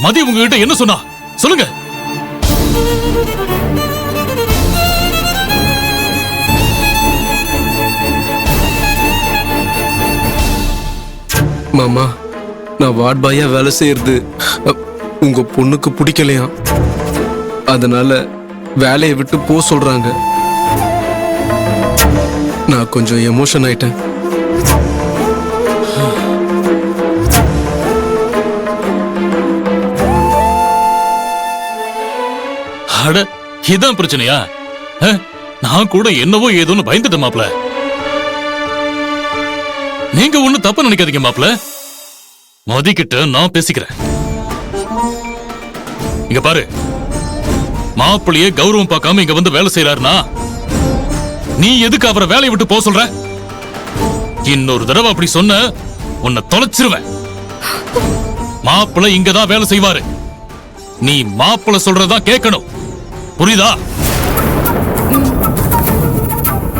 மதி உங்ககிட்ட என்ன சொன்னா சொல்லுங்க. மாமா, நான் வார்ட் பாயா வேலை செய்யறது உங்க பொண்ணுக்கு பிடிக்கலையா, அதனால வேலையை விட்டு போ சொல்றாங்க. நான் கொஞ்சம் எமோஷன் ஆயிட்டேன். அட, இதான் பிரச்சனையா? நான் கூட என்னவோ ஏதோன்னு பயந்துட்டேன் மாப்ள. நீங்க ஒண்ணு தப்பு நினைக்காதீங்க மாப்ள. மதிக்கிட்ட நான் பேசிக்கிறேன். இங்க பாரு, மாப்பிள்ளையே கௌரவம் பார்க்காம இங்க வந்து வேலை செய்யறாருனா நீ எதுக்கு அவரை வேலையை விட்டு போக சொல்ற? இன்னொரு தடவை அப்படி சொன்ன உன்னை தொலைச்சிருவேன். மாப்பிள்ளை இங்கதான் வேலை செய்வாரு. நீ மாப்பிள்ளை சொல்றதா கேட்கணும், புரியுதா?